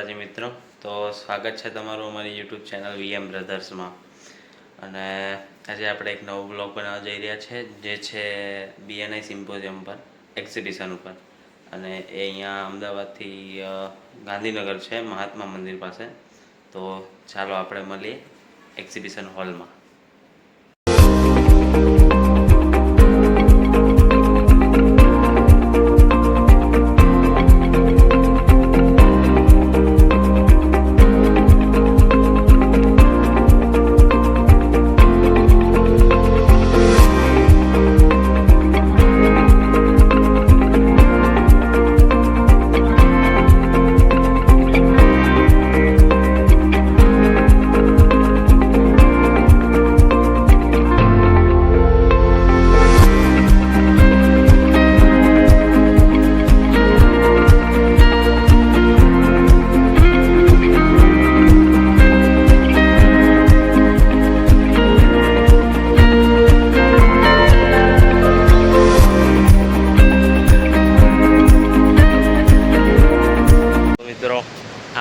માતાજી મિત્રો, તો સ્વાગત છે તમારું અમારી યુટ્યુબ ચેનલ VM બ્રધર્સમાં. અને આજે આપણે એક નવો બ્લોગ બનાવવા જઈ રહ્યા છે, જે છે BNI સિમ્પોઝિયમ પર, એક્ઝિબિશન ઉપર. અને એ અહીંયા અમદાવાદથી ગાંધીનગર છે, મહાત્મા મંદિર પાસે. તો ચાલો આપણે મળીએ એક્ઝિબિશન હોલમાં.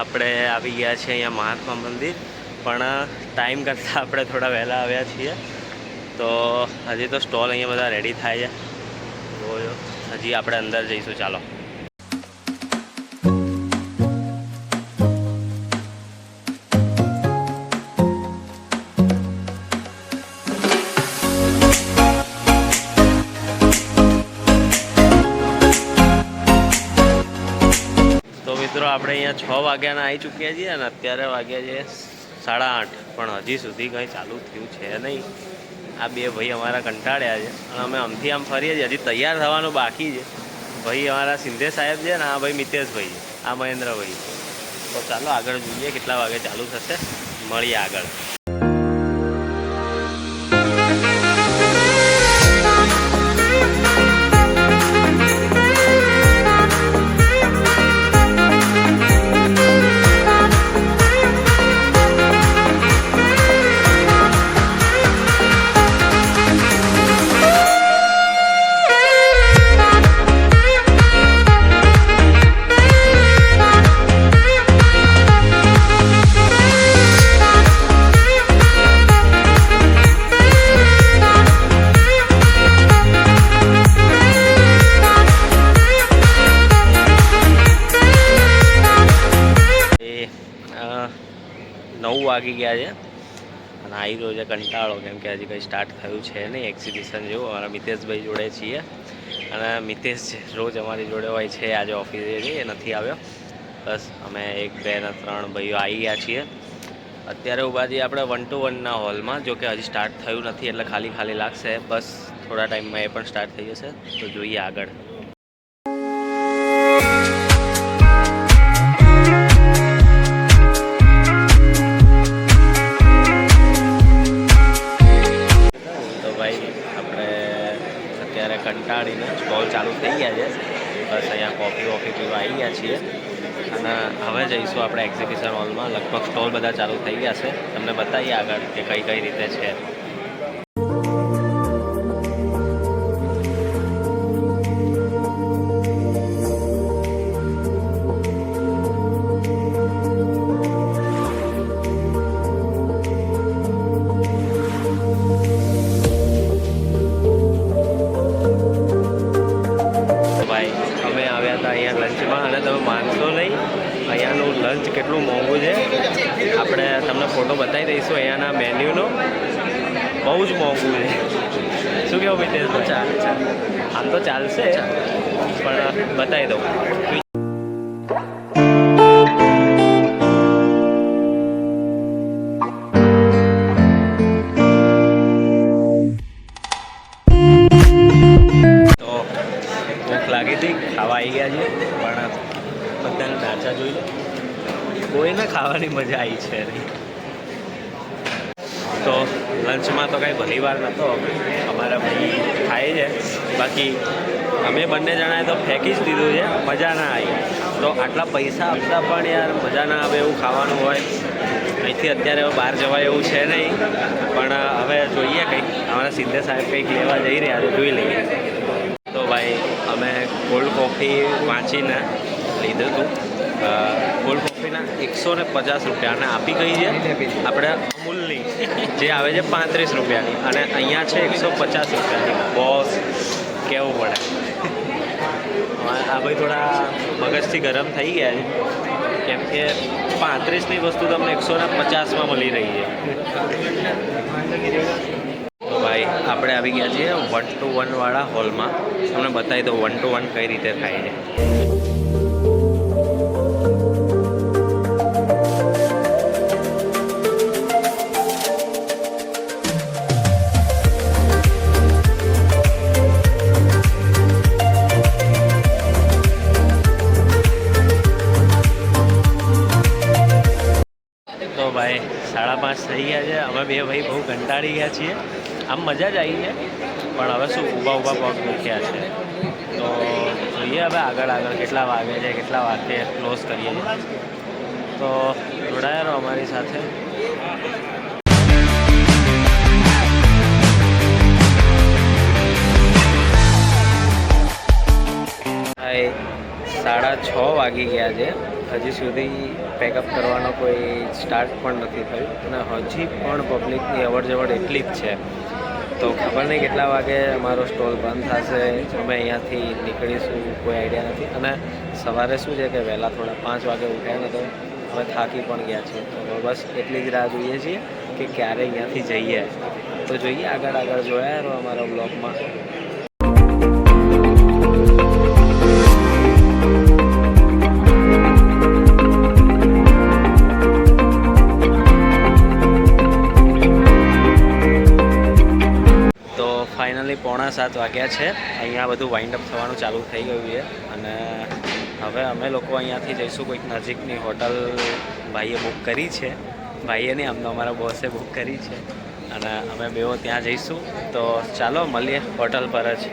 આપણે આવી ગયા છીએ અહીંયા મહાત્મા મંદિર, પણ ટાઈમ કરતાં આપણે થોડા વહેલા આવ્યા છીએ. તો હજી તો સ્ટોલ અહીંયા બધા રેડી થાય છે, તો હજી આપણે અંદર જઈશું. ચાલો. મિત્રો આપણે અહીંયા 6 વાગ્યાના આવી ચૂક્યા છીએ અને અત્યારે વાગ્યા છે 8:30, પણ હજી સુધી કંઈ ચાલુ થયું છે નહીં. આ બે ભાઈ અમારા કંટાળ્યા છે અને અમે આમથી આમ ફરીએ છીએ, હજી તૈયાર થવાનું બાકી છે. ભાઈ અમારા સિંધે સાહેબ છે ને આ ભાઈ મિતેશભાઈ, આ મહેન્દ્રભાઈ. તો ચાલો આગળ જોઈએ કેટલા વાગે ચાલુ થશે, મળીએ આગળ. વાગી ગયા છે અને આવી રહ્યો છે કંટાળો, કેમ કે હજી કંઈ સ્ટાર્ટ થયું છે નહીં એક્ઝિબિશન જેવું. અમારા મિતેશભાઈ જોડે છીએ અને મિતેશ રોજ અમારી જોડે હોય છે, આજે ઓફિસે છે એ નથી આવ્યો. બસ અમે 1, 2 અને 3 ભાઈઓ આવી ગયા છીએ. અત્યારે ઊભા છીએ આપણે 1-to-1ના હોલમાં, જો કે હજી સ્ટાર્ટ થયું નથી એટલે ખાલી ખાલી લાગશે. બસ થોડા ટાઈમમાં એ પણ સ્ટાર્ટ થઈ જશે, તો જોઈએ આગળ. કંટાળીને સ્ટોલ ચાલુ થઈ ગયા છે. બસ અહીંયા કોફી પીવા આવી ગયા છીએ અને હવે જઈશું આપણે એક્ઝિબિશન હોલમાં. લગભગ સ્ટોલ બધા ચાલુ થઈ ગયા છે, તમને બતાવીએ આગળ કે કઈ રીતે છે. લંચમાં, અને તમે માનશો નહીં અહીંયાનું લંચ કેટલું મોંઘું છે. આપણે તમને ફોટો બતાવી દઈશું અહીંયાના મેન્યુનો. બહુ જ મોંઘું છે. શું કહેવું મિતેશ? આમ તો ચાલશે, પણ બતાવી દઉં. લાગી હતી, ખાવા આવી ગયા છે, પણ બધાને ઢાંચા જોઈ લો, કોઈને ખાવાની મજા આવી છે નહીં. તો લંચમાં તો કાંઈ ભલી વાર નહોતો, અમારા ભાઈ ખાય છે, બાકી અમે બંને જણાએ તો ફેંકી જ દીધું છે, મજા ના આવી. તો આટલા પૈસા આપતા પણ યાર મજા ના આવે એવું ખાવાનું હોય. અહીંથી અત્યારે બહાર જવાય એવું છે નહીં, પણ હવે જોઈએ કંઈક. અમારા સિદ્ધે સાહેબ કંઈક લેવા જઈ રહ્યા છે, જોઈ લઈએ. તો ભાઈ અમે કોલ્ડ કોફી વાંચીને લીધું હતું કોલ્ડ કોફીના 150 રૂપિયા અને આપી કઈ છે આપણે અમૂલની જે આવે છે 35 રૂપિયાની અને અહીંયા છે 150 રૂપિયાની. બોસ કેવું પડે. આ ભાઈ થોડા મગજથી ગરમ થઈ ગયા છે કેમ કે 35ની વસ્તુ તમને 150માં મળી રહી છે. તો ભાઈ આપણે આવી ગયા છીએ 1-to-1 વાળા હોલમાં. તમને બતાવી દો 1-to-1 કઈ રીતે થાય છે. તો ભાઈ 5:30 થઈ ગયા છે. અમે બે ભાઈ બહુ કંટાળી ગયા છીએ. આમ મજા જ આવી છે પણ હવે શું ઊભા પગ મૂક્યા છે. તો જોઈએ હવે આગળ કેટલા વાગે છે, કેટલા વાગે ક્લોઝ કરીએ છીએ. તો જોડાયા રહો અમારી સાથે. ભાઈ 6:30 વાગી ગયા છે. હજી સુધી પેકઅપ કરવાનો કોઈ સ્ટાર્ટ પણ નથી થયું અને હજી પણ પબ્લિકની અવરજવર એટલી જ છે. તો ખબર નહીં કેટલા વાગે અમારો સ્ટોલ બંધ થશે, અમે અહીંયાથી નીકળીશું, કોઈ આઈડિયા નથી. અને સવારે શું છે કે વહેલા થોડા 5 વાગે ઉઠ્યા ને તો હવે થાકી પણ ગયા છે. તો બસ એટલી જ રાહ જોઈએ છીએ કે ક્યારે અહીંયાથી જઈએ. તો જોઈએ આગળ જોયા રહો અમારા બ્લોગમાં. ફાઇનલી 6:45 વાગ્યા છે. અહીંયા બધું વાઇન્ડ અપ થવાનું ચાલુ થઈ ગયું છે અને હવે અમે લોકો અહીંયાથી જઈશું કોઈક નજીકની હોટલ. ભાઈએ બુક કરી છે. ભાઈએ નહીં, આમ તો અમારા બોસે બુક કરી છે અને અમે બેઓ ત્યાં જઈશું. તો ચાલો મળીએ હોટલ પર જ.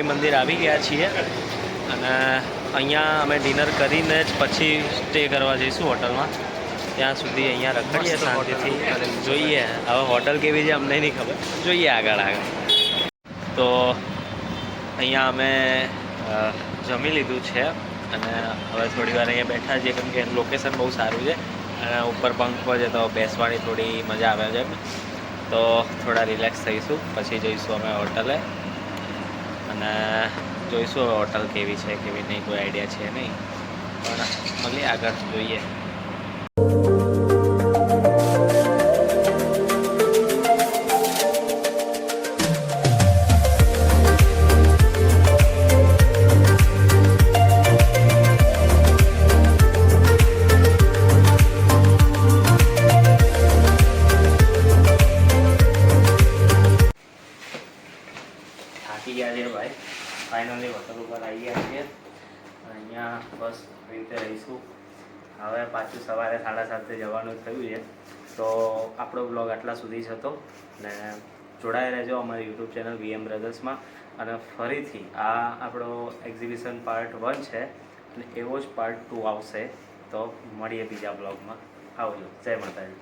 મંદિર આવી ગયા છીએ અને અહીંયા અમે ડિનર કરીને જ પછી સ્ટે કરવા જઈશું હોટલમાં. ત્યાં સુધી અહીંયા રખડીએ શાંતિથી અને જોઈએ હવે હોટલ કેવી છે અમને નહીં ખબર. જોઈએ આગળ. તો અહીંયા અમે જમી લીધું છે અને હવે થોડી વાર અહીંયા બેઠા છીએ કેમ કે લોકેશન બહુ સારું છે અને ઉપર પંખો છે તો બેસવાની થોડી મજા આવે છે. તો થોડા રિલેક્સ થઈશું પછી જઈશું અમે હોટલે અને જોઈશું હવે હોટલ કેવી છે કેવી નહીં, કોઈ આઈડિયા છે નહીં પણ મળીએ આગળ જોઈએ. થાકી ગયા છે ભાઈ. ફાઇનલી હોટલ ઉપર આવી ગયા છીએ. અહીંયા બસ રીતે રહીશું. હવે પાછું સવારે 7:30 જવાનું થયું છે. તો આપણો બ્લોગ આટલા સુધી જ હતો ને જોડાઈ રહેજો અમારી યુટ્યુબ ચેનલ VM બ્રધર્સમાં. અને ફરીથી આ આપણો એક્ઝિબિશન પાર્ટ 1 છે અને એવો જ પાર્ટ 2 આવશે. તો મળીએ બીજા બ્લોગમાં. આવજો. જય માતાજી.